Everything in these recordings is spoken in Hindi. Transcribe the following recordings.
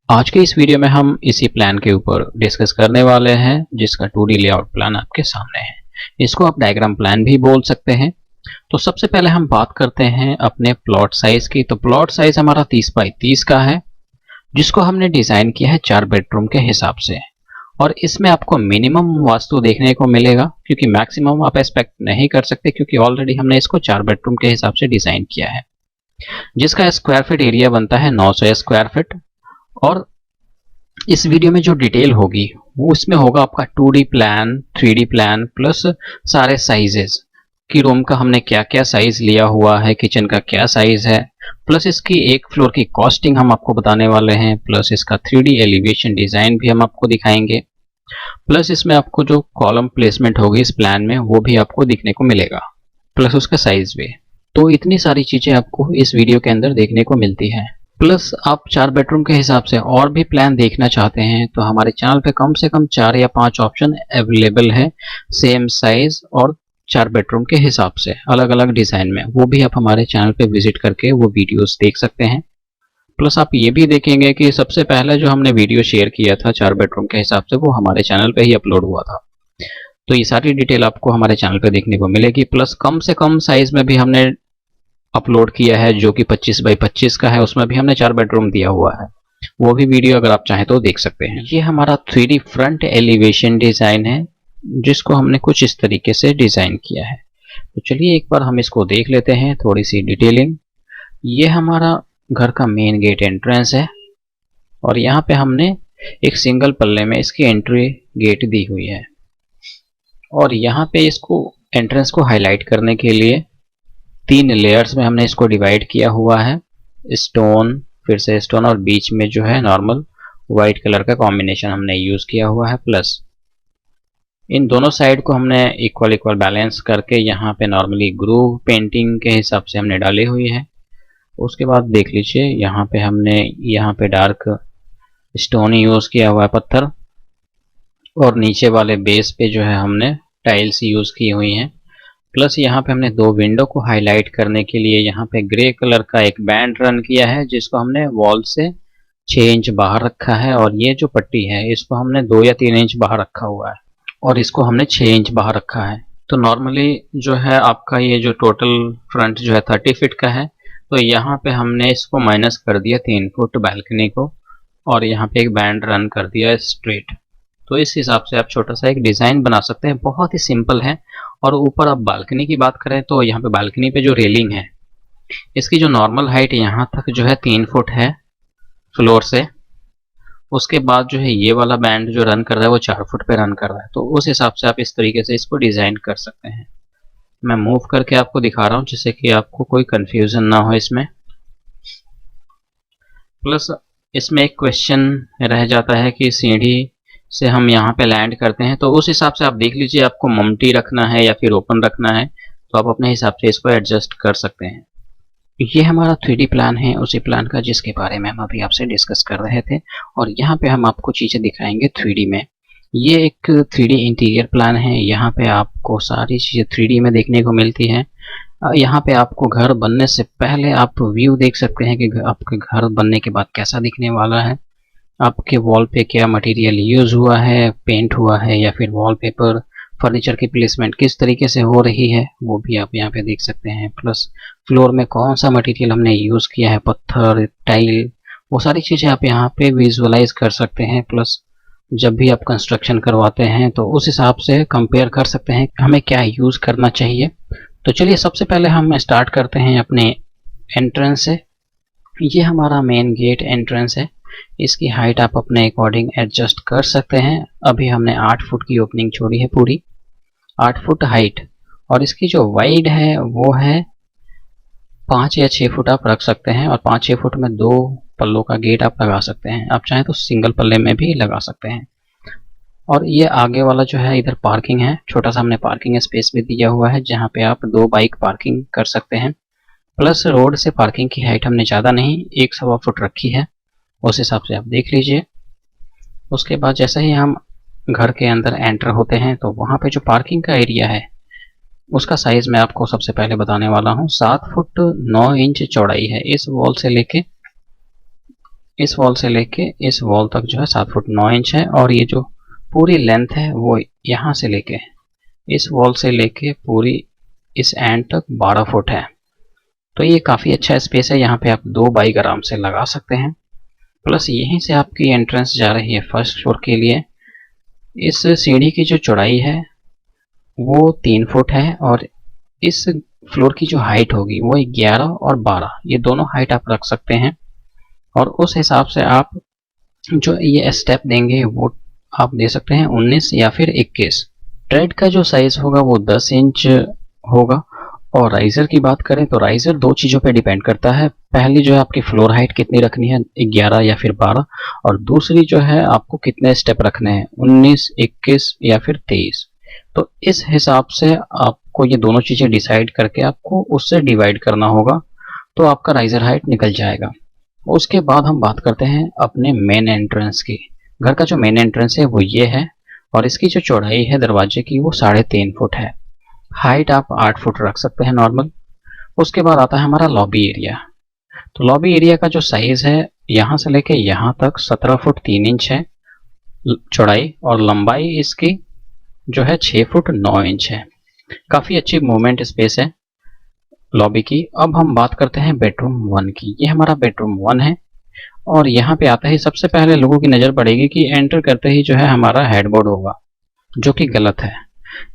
आज के इस वीडियो में हम इसी प्लान के ऊपर डिस्कस करने वाले हैं जिसका 2D लेआउट प्लान आपके सामने है। इसको आप डायग्राम प्लान भी बोल सकते हैं। तो सबसे पहले हम बात करते हैं अपने प्लॉट साइज की। तो प्लॉट साइज हमारा 30 बाई 30 का है, जिसको हमने डिजाइन किया है 4 बेडरूम के हिसाब से। और इसमें आपको मिनिमम वास्तु देखने को मिलेगा, क्योंकि मैक्सिमम आप एक्सपेक्ट नहीं कर सकते, क्योंकि ऑलरेडी हमने इसको 4 बेडरूम के हिसाब से डिजाइन किया है, जिसका स्क्वायर फीट एरिया बनता है 900 स्क्वायर फीट। और इस वीडियो में जो डिटेल होगी वो इसमें होगा आपका 2D plan, 3D plan plus सारे साइजेस कि रूम का हमने क्या क्या साइज लिया हुआ है, किचन का क्या साइज है, प्लस इसकी एक फ्लोर की कॉस्टिंग हम आपको बताने वाले हैं, प्लस इसका 3D एलिवेशन डिजाइन भी हम आपको दिखाएंगे, प्लस इसमें आपको जो कॉलम प्लेसमेंट होगी इस प्लान में वो भी आपको दिखने को मिलेगा, प्लस उसका साइज भी। तो इतनी सारी चीजें आपको इस वीडियो के अंदर देखने को मिलती है। प्लस आप 4 बेडरूम के हिसाब से और भी प्लान देखना चाहते हैं तो हमारे चैनल पे कम से कम 4 या 5 ऑप्शन अवेलेबल है, सेम साइज और 4 बेडरूम के हिसाब से अलग अलग डिजाइन में। वो भी आप हमारे चैनल पे विजिट करके वो वीडियोस देख सकते हैं। प्लस आप ये भी देखेंगे कि सबसे पहले जो हमने वीडियो शेयर किया था 4 बेडरूम के हिसाब से वो हमारे चैनल पे ही अपलोड हुआ था। तो ये सारी डिटेल आपको हमारे चैनल पे देखने को मिलेगी। प्लस कम से कम साइज में भी हमने अपलोड किया है जो कि 25 बाई 25 का है, उसमें भी हमने 4 बेडरूम दिया हुआ है। वो भी वीडियो अगर आप चाहें तो देख सकते हैं। ये हमारा 3D फ्रंट एलिवेशन डिजाइन है, जिसको हमने कुछ इस तरीके से डिजाइन किया है। तो चलिए एक बार हम इसको देख लेते हैं, थोड़ी सी डिटेलिंग। ये हमारा घर का मेन गेट एंट्रेंस है और यहाँ पे हमने एक सिंगल पल्ले में इसकी एंट्री गेट दी हुई है। और यहाँ पे इसको एंट्रेंस को हाईलाइट करने के लिए 3 लेयर्स में हमने इसको डिवाइड किया हुआ है, स्टोन, फिर से स्टोन और बीच में जो है नॉर्मल वाइट कलर का कॉम्बिनेशन हमने यूज किया हुआ है। प्लस इन दोनों साइड को हमने इक्वल इक्वल बैलेंस करके यहाँ पे नॉर्मली ग्रूव पेंटिंग के हिसाब से हमने डाली हुई है। उसके बाद देख लीजिए यहाँ पे हमने यहाँ पे डार्क स्टोन यूज किया हुआ है, पत्थर, और नीचे वाले बेस पे जो है हमने टाइल्स यूज की हुई हैं। प्लस यहाँ पे हमने 2 विंडो को हाईलाइट करने के लिए यहाँ पे ग्रे कलर का एक बैंड रन किया है, जिसको हमने वॉल से 6 इंच बाहर रखा है। और ये जो पट्टी है इसको हमने 2 या 3 इंच बाहर रखा हुआ है और इसको हमने 6 इंच बाहर रखा है। तो नॉर्मली जो है आपका ये जो टोटल फ्रंट जो है 30 फीट का है, तो यहाँ पे हमने इसको माइनस कर दिया 3 फुट बैल्कनी को, और यहाँ पे एक बैंड रन कर दिया स्ट्रेट। तो इस हिसाब से आप छोटा सा एक डिजाइन बना सकते हैं, बहुत ही सिंपल है। और ऊपर आप बालकनी की बात करें तो यहाँ पे बालकनी पे जो रेलिंग है इसकी जो नॉर्मल हाइट यहाँ तक जो है 3 फुट है फ्लोर से। उसके बाद जो है ये वाला बैंड जो रन कर रहा है वो 4 फुट पे रन कर रहा है। तो उस हिसाब से आप इस तरीके से इसको डिजाइन कर सकते हैं। मैं मूव करके आपको दिखा रहा हूँ जिससे कि आपको कोई कंफ्यूजन ना हो इसमें। प्लस इसमें एक क्वेश्चन रह जाता है कि सीढ़ी से हम यहाँ पे लैंड करते हैं, तो उस हिसाब से आप देख लीजिए आपको मम्टी रखना है या फिर ओपन रखना है, तो आप अपने हिसाब से इसको एडजस्ट कर सकते हैं। ये हमारा 3D प्लान है, उसी प्लान का जिसके बारे में हम अभी आपसे डिस्कस कर रहे थे। और यहाँ पे हम आपको चीज़ें दिखाएंगे 3D में। ये एक 3D इंटीरियर प्लान है, यहाँ पे आपको सारी चीज़ें 3D में देखने को मिलती हैं। यहाँ पे आपको घर बनने से पहले आप व्यू देख सकते हैं कि आपके घर बनने के बाद कैसा दिखने वाला है, आपके वॉल पे क्या मटेरियल यूज हुआ है, पेंट हुआ है या फिर वॉलपेपर, फर्नीचर की प्लेसमेंट किस तरीके से हो रही है वो भी आप यहाँ पे देख सकते हैं। प्लस फ्लोर में कौन सा मटेरियल हमने यूज किया है, पत्थर, टाइल, वो सारी चीज़ें आप यहाँ पे विजुअलाइज कर सकते हैं। प्लस जब भी आप कंस्ट्रक्शन करवाते हैं तो उस हिसाब से कंपेयर कर सकते हैं हमें क्या यूज करना चाहिए। तो चलिए सबसे पहले हम स्टार्ट करते हैं अपने एंट्रेंस से। ये हमारा मेन गेट एंट्रेंस है, इसकी हाइट आप अपने अकॉर्डिंग एडजस्ट कर सकते हैं। अभी हमने 8 फुट की ओपनिंग छोड़ी है, पूरी 8 फुट हाइट, और इसकी जो वाइड है वो है 5 या 6 फुट आप रख सकते हैं। और 5-6 फुट में 2 पल्लों का गेट आप लगा सकते हैं, आप चाहें तो सिंगल पल्ले में भी लगा सकते हैं। और ये आगे वाला जो है इधर पार्किंग है, छोटा सा हमने पार्किंग स्पेस भी दिया हुआ है जहाँ पे आप 2 बाइक पार्किंग कर सकते हैं। प्लस रोड से पार्किंग की हाइट हमने ज़्यादा नहीं 1-1.25 फुट रखी है, उस हिसाब से आप देख लीजिए। उसके बाद जैसे ही हम घर के अंदर एंटर होते हैं तो वहाँ पे जो पार्किंग का एरिया है उसका साइज मैं आपको सबसे पहले बताने वाला हूँ। 7 फुट 9 इंच चौड़ाई है इस वॉल से लेके इस वॉल से लेके इस वॉल तक जो है 7 फुट 9 इंच है, और ये जो पूरी लेंथ है वो यहाँ से लेके इस वॉल से लेके पूरी इस एंड तक 12 फुट है। तो ये काफ़ी अच्छा स्पेस है, यहाँ पे आप 2 बाइक आराम से लगा सकते हैं। प्लस यहीं से आपकी एंट्रेंस जा रही है फर्स्ट फ्लोर के लिए। इस सीढ़ी की जो चौड़ाई है वो 3 फुट है, और इस फ्लोर की जो हाइट होगी वो 11 और 12 ये दोनों हाइट आप रख सकते हैं, और उस हिसाब से आप जो ये स्टेप देंगे वो आप दे सकते हैं 19 या फिर 21। ट्रेड का जो साइज होगा वो 10 इंच होगा। और राइजर की बात करें तो राइजर 2 चीज़ों पे डिपेंड करता है। पहली जो है आपकी फ्लोर हाइट कितनी रखनी है, 11 या फिर 12, और दूसरी जो है आपको कितने स्टेप रखने हैं, 19, 21 या फिर 23। तो इस हिसाब से आपको ये दोनों चीज़ें डिसाइड करके आपको उससे डिवाइड करना होगा, तो आपका राइजर हाइट निकल जाएगा। उसके बाद हम बात करते हैं अपने मेन एंट्रेंस की। घर का जो मेन एंट्रेंस है वो ये है, और इसकी जो चौड़ाई है दरवाजे की वो 3.5 फुट है। हाइट आप 8 फुट रख सकते हैं नॉर्मल। उसके बाद आता है हमारा लॉबी एरिया। तो लॉबी एरिया का जो साइज है यहाँ से लेके यहाँ तक 17 फुट 3 इंच है चौड़ाई, और लंबाई इसकी जो है 6 फुट 9 इंच है। काफ़ी अच्छी मूवमेंट स्पेस है लॉबी की। अब हम बात करते हैं बेडरूम 1 की। ये हमारा बेडरूम 1 है, और यहाँ पे आता ही सबसे पहले लोगों की नज़र पड़ेगी कि एंटर करते ही जो है हमारा हेडबोर्ड होगा, जो कि गलत है।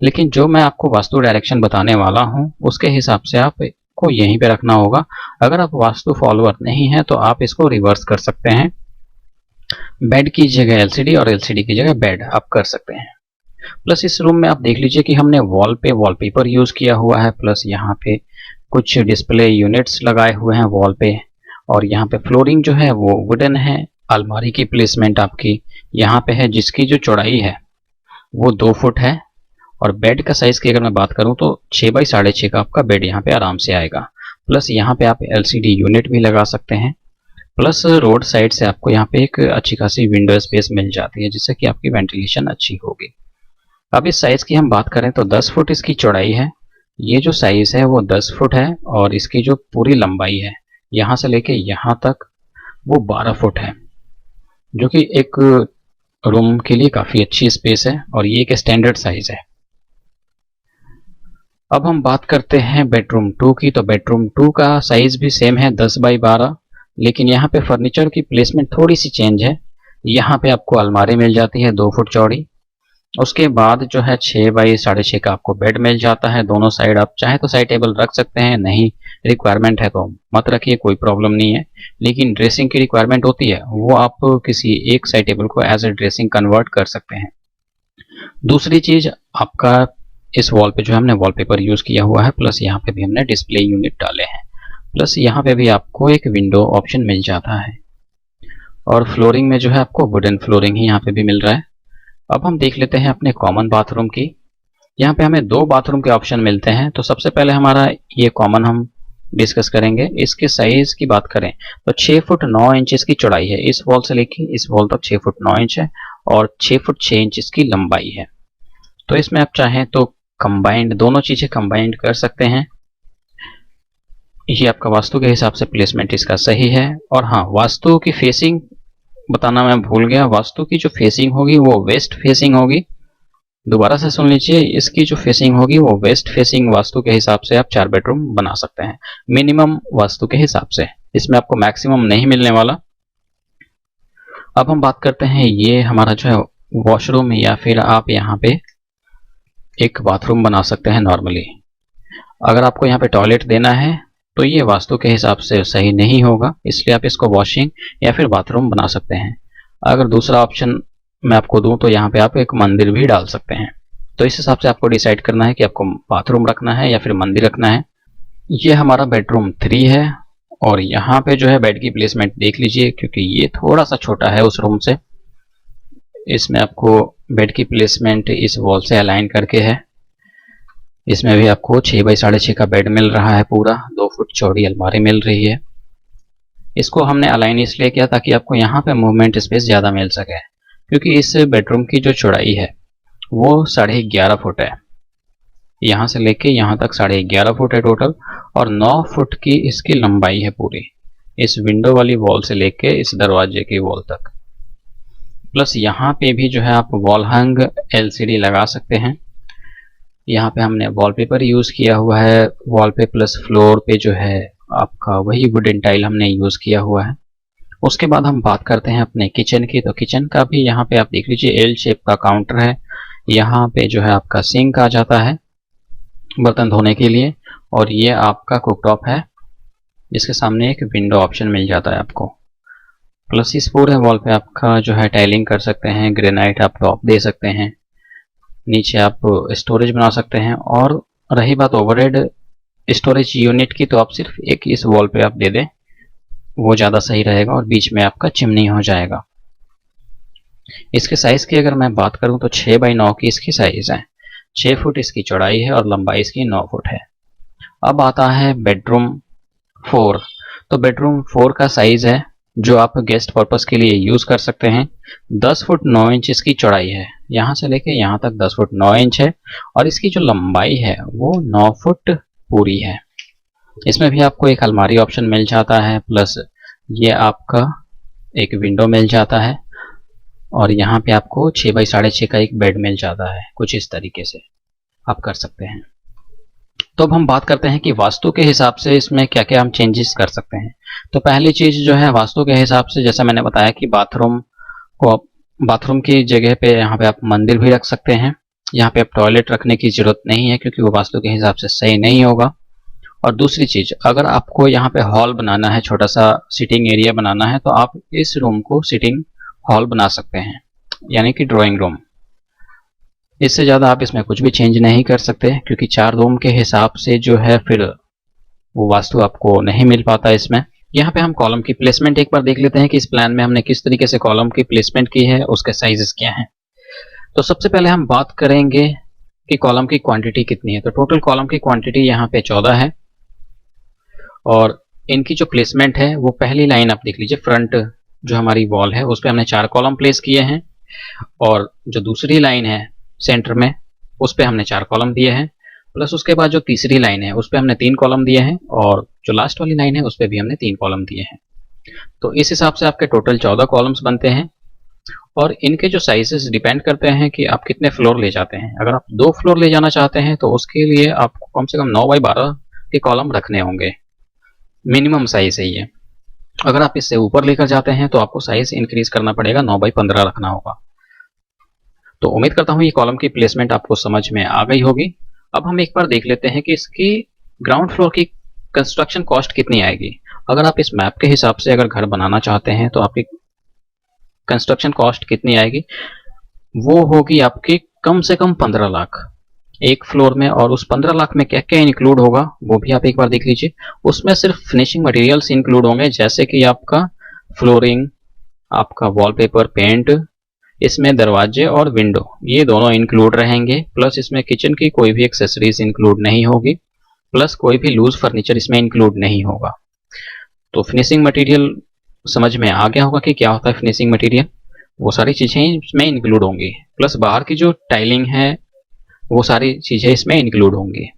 लेकिन जो मैं आपको वास्तु डायरेक्शन बताने वाला हूँ उसके हिसाब से आपको यहीं पे रखना होगा। अगर आप वास्तु फॉलोअर नहीं है तो आप इसको रिवर्स कर सकते हैं। बेड की जगह एलसीडी और एलसीडी की जगह बेड आप कर सकते हैं। प्लस इस रूम में आप देख लीजिए कि हमने वॉल पे वॉलपेपर यूज़ किया हुआ है, प्लस यहाँ पे कुछ डिस्प्ले यूनिट्स लगाए हुए हैं वॉल पे, और यहाँ पे फ्लोरिंग जो है वो वुडन है। अलमारी की प्लेसमेंट आपकी यहाँ पे है, जिसकी जो चौड़ाई है वो 2 फुट है। और बेड का साइज़ की अगर मैं बात करूँ तो 6 बाई 6.5 का आपका बेड यहाँ पे आराम से आएगा। प्लस यहाँ पे आप एलसीडी यूनिट भी लगा सकते हैं। प्लस रोड साइड से आपको यहाँ पे एक अच्छी खासी विंडो स्पेस मिल जाती है, जिससे कि आपकी वेंटिलेशन अच्छी होगी। अब इस साइज़ की हम बात करें तो 10 फुट इसकी चौड़ाई है। ये जो साइज़ है वो 10 फुट है, और इसकी जो पूरी लंबाई है यहाँ से लेके यहाँ तक वो 12 फुट है, जो कि एक रूम के लिए काफ़ी अच्छी स्पेस है, और ये एक स्टैंडर्ड साइज़ है। अब हम बात करते हैं बेडरूम 2 की। तो बेडरूम 2 का साइज़ भी सेम है 10 बाई 12, लेकिन यहाँ पे फर्नीचर की प्लेसमेंट थोड़ी सी चेंज है। यहाँ पे आपको अलमारी मिल जाती है 2 फुट चौड़ी। उसके बाद जो है 6 बाई 6.5 का आपको बेड मिल जाता है दोनों साइड। आप चाहे तो साइड टेबल रख सकते हैं, नहीं रिक्वायरमेंट है तो मत रखिए, कोई प्रॉब्लम नहीं है। लेकिन ड्रेसिंग की रिक्वायरमेंट होती है, वो आप किसी एक साइड टेबल को एज ए ड्रेसिंग कन्वर्ट कर सकते हैं। दूसरी चीज़, आपका इस वॉल पे जो हमने वॉलपेपर यूज़ किया हुआ है, प्लस यहाँ पे भी हमने डिस्प्ले यूनिट डाले हैं, प्लस यहाँ पे भी आपको एक विंडो ऑप्शन मिल जाता है। और फ्लोरिंग में जो है आपको वुडन फ्लोरिंग ही यहाँ पे भी मिल रहा है। अब हम देख लेते हैं अपने कॉमन बाथरूम की। यहाँ पे हमें 2 बाथरूम के ऑप्शन मिलते हैं। तो सबसे पहले हमारा ये कॉमन हम डिस्कस करेंगे। इसके साइज़ की बात करें तो 6 फुट 9 इंच इसकी चौड़ाई है। इस वॉल से लेके इस वॉल तक 6 फुट 9 इंच है, और 6 फुट 6 इंच इसकी लंबाई है। तो इसमें आप चाहें तो कंबाइंड दोनों चीज़ें कंबाइंड कर सकते हैं। ये आपका वास्तु के हिसाब से प्लेसमेंट इसका सही है। और हाँ, वास्तु की फेसिंग बताना मैं भूल गया। वास्तु की जो फेसिंग होगी वो वेस्ट फेसिंग होगी। दोबारा से सुन लीजिए, इसकी जो फेसिंग होगी वो वेस्ट फेसिंग वास्तु के हिसाब से आप 4 बेडरूम बना सकते हैं, मिनिमम वास्तु के हिसाब से। इसमें आपको मैक्सिमम नहीं मिलने वाला। अब हम बात करते हैं, ये हमारा जो है वॉशरूम, या फिर आप यहाँ पे एक बाथरूम बना सकते हैं नॉर्मली। अगर आपको यहाँ पे टॉयलेट देना है तो ये वास्तु के हिसाब से सही नहीं होगा, इसलिए आप इसको वॉशिंग या फिर बाथरूम बना सकते हैं। अगर दूसरा ऑप्शन मैं आपको दूं तो यहाँ पे आप एक मंदिर भी डाल सकते हैं। तो इस हिसाब से आपको डिसाइड करना है कि आपको बाथरूम रखना है या फिर मंदिर रखना है। ये हमारा बेडरूम 3 है, और यहाँ पे जो है बेड की प्लेसमेंट देख लीजिए, क्योंकि ये थोड़ा सा छोटा है उस रूम से। इसमें आपको बेड की प्लेसमेंट इस वॉल से अलाइन करके है। इसमें भी आपको 6 बाई 6.5 का बेड मिल रहा है, पूरा 2 फुट चौड़ी अलमारी मिल रही है। इसको हमने अलाइन इसलिए किया ताकि आपको यहाँ पे मूवमेंट स्पेस ज़्यादा मिल सके, क्योंकि इस बेडरूम की जो चौड़ाई है वो 11.5 फुट है। यहाँ से लेके यहाँ तक 11.5 फुट है टोटल, और 9 फुट की इसकी लंबाई है पूरी। इस विंडो वाली वॉल से लेके इस दरवाजे की वॉल तक। प्लस यहाँ पे भी जो है आप वॉल हंग LCD लगा सकते हैं। यहाँ पे हमने वॉलपेपर यूज़ किया हुआ है वॉल पे, प्लस फ्लोर पे जो है आपका वही वुडन टाइल हमने यूज़ किया हुआ है। उसके बाद हम बात करते हैं अपने किचन की। तो किचन का भी यहाँ पे आप देख लीजिए L शेप का काउंटर है। यहाँ पे जो है आपका सिंक आ जाता है बर्तन धोने के लिए, और ये आपका कुकटॉप है जिसके सामने एक विंडो ऑप्शन मिल जाता है आपको। प्लस इस पूरे वॉल पे आपका जो है टाइलिंग कर सकते हैं, ग्रेनाइट आप टॉप दे सकते हैं, नीचे आप स्टोरेज बना सकते हैं। और रही बात ओवरहेड स्टोरेज यूनिट की, तो आप सिर्फ एक इस वॉल पे आप दे दें, वो ज़्यादा सही रहेगा, और बीच में आपका चिमनी हो जाएगा। इसके साइज़ की अगर मैं बात करूं तो 6 बाई 9 की इसकी साइज़ है, 6 फुट इसकी चौड़ाई है और लंबाई इसकी 9 फुट है। अब आता है बेडरूम 4। तो बेडरूम 4 का साइज़ है जो आप गेस्ट पर्पस के लिए यूज़ कर सकते हैं। 10 फुट 9 इंच इसकी चौड़ाई है, यहाँ से लेके यहाँ तक 10 फुट 9 इंच है, और इसकी जो लंबाई है वो 9 फुट पूरी है। इसमें भी आपको एक अलमारी ऑप्शन मिल जाता है, प्लस ये आपका एक विंडो मिल जाता है, और यहाँ पे आपको 6 बाई 6.5 का एक बेड मिल जाता है। कुछ इस तरीके से आप कर सकते हैं। तो अब हम बात करते हैं कि वास्तु के हिसाब से इसमें क्या क्या हम चेंजेस कर सकते हैं। तो पहली चीज़ जो है वास्तु के हिसाब से, जैसा मैंने बताया कि बाथरूम की जगह पे यहाँ पे आप मंदिर भी रख सकते हैं। यहाँ पे आप टॉयलेट रखने की ज़रूरत नहीं है क्योंकि वो वास्तु के हिसाब से सही नहीं होगा। और दूसरी चीज़, अगर आपको यहाँ पे हॉल बनाना है, छोटा सा सिटिंग एरिया बनाना है, तो आप इस रूम को सिटिंग हॉल बना सकते हैं, यानी कि ड्राइंग रूम। इससे ज़्यादा आप इसमें कुछ भी चेंज नहीं कर सकते क्योंकि 4 रूम के हिसाब से जो है फिर वो वास्तु आपको नहीं मिल पाता इसमें। यहाँ पे हम कॉलम की प्लेसमेंट एक बार देख लेते हैं कि इस प्लान में हमने किस तरीके से कॉलम की प्लेसमेंट की है, उसके साइजेस क्या हैं। तो सबसे पहले हम बात करेंगे कि कॉलम की क्वांटिटी कितनी है। तो टोटल कॉलम की क्वांटिटी यहाँ पे 14 है, और इनकी जो प्लेसमेंट है वो पहली लाइन आप देख लीजिए, फ्रंट जो हमारी वॉल है उस पर हमने 4 कॉलम प्लेस किए हैं, और जो दूसरी लाइन है सेंटर में उस पर हमने 4 कॉलम दिए हैं, प्लस उसके बाद जो तीसरी लाइन है उस पर हमने 3 कॉलम दिए हैं, और जो लास्ट वाली लाइन है उस पर भी हमने 3 कॉलम दिए हैं। तो इस हिसाब से आपके टोटल 14 कॉलम्स बनते हैं, और इनके जो साइजेस डिपेंड करते हैं कि आप कितने फ्लोर ले जाते हैं। अगर आप 2 फ्लोर ले जाना चाहते हैं तो उसके लिए आपको कम से कम 9 बाई 12 के कॉलम रखने होंगे, मिनिमम साइज है ये। अगर आप इससे ऊपर लेकर जाते हैं तो आपको साइज इंक्रीज करना पड़ेगा, 9 बाई 15 रखना होगा। तो उम्मीद करता हूँ ये कॉलम की प्लेसमेंट आपको समझ में आ गई होगी। अब हम एक बार देख लेते हैं कि इसकी ग्राउंड फ्लोर की कंस्ट्रक्शन कॉस्ट कितनी आएगी। अगर आप इस मैप के हिसाब से अगर घर बनाना चाहते हैं तो आपकी कंस्ट्रक्शन कॉस्ट कितनी आएगी, वो होगी आपकी कम से कम 15 लाख एक फ्लोर में। और उस 15 लाख में क्या क्या इंक्लूड होगा वो भी आप एक बार देख लीजिए। उसमें सिर्फ फिनिशिंग मटेरियल्स इंक्लूड होंगे, जैसे कि आपका फ्लोरिंग, आपका वॉलपेपर, पेंट, इसमें दरवाजे और विंडो, ये दोनों इंक्लूड रहेंगे। प्लस इसमें किचन की कोई भी एक्सेसरीज इंक्लूड नहीं होगी, प्लस कोई भी लूज फर्नीचर इसमें इंक्लूड नहीं होगा। तो फिनिशिंग मटेरियल समझ में आ गया होगा कि क्या होता है फिनिशिंग मटेरियल, वो सारी चीज़ें इसमें इंक्लूड होंगी। प्लस बाहर की जो टाइलिंग है वो सारी चीज़ें इसमें इंक्लूड होंगी।